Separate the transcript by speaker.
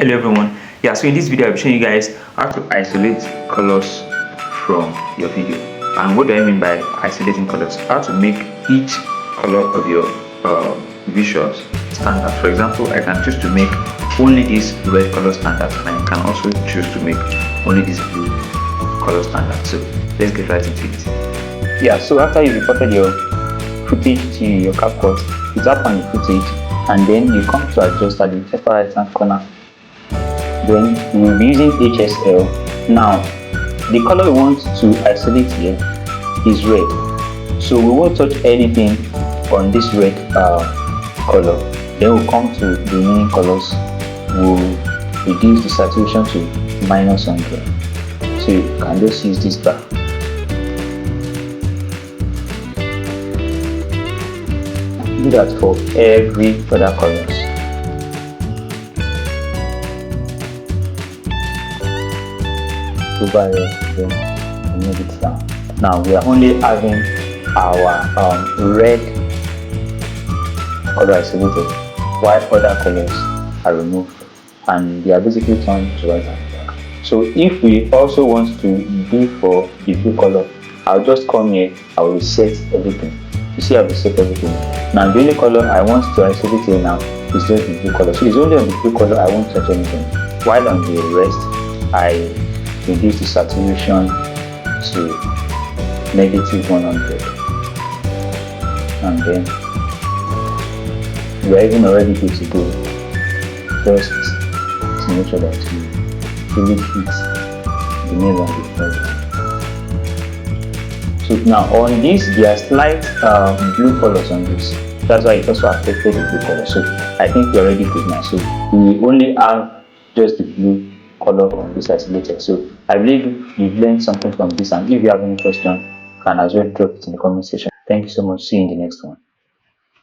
Speaker 1: Hello everyone. Yeah, so in this video I'll be showing you guys how to isolate colors from your video. And what do I mean by isolating colors? How to make each color of your visuals stand out. For example, I can choose to make only this red color stand out, and I can also choose to make only this blue color stand out. So let's get right into it. Yeah, so after you reported your footage to your CapCut, you tap on the footage and then you come to adjust at the upper right hand corner. Then we'll be using HSL. Now the color we want to isolate here is red, so we won't touch anything on this red color. Then we'll come to the remaining colors. We'll reduce the saturation to -100, so you can just use this bar. Do that for every other colors. Over here, then move it down. Now we are only having our red color isolated, while other colors are removed, and they are basically turned to right and black. So if we also want to do for the blue color, I'll just come here, I will reset everything. You see, I've reset everything. Now the only color I want to isolate here now is just the blue color. So it's only on the blue color I won't touch anything, while on the rest I reduce the saturation to -100, and then we are even already good to go. Just to make sure that you really fit the nail on the forehead. So now on this, there are slight blue colors on this. That's why it also affected the blue color. So I think we're already good now. So we only have just the blue color on this isolated. So I believe you've learned something from this, and if you have any question, you can as well drop it in the comment section. Thank you so much. See you in the next one.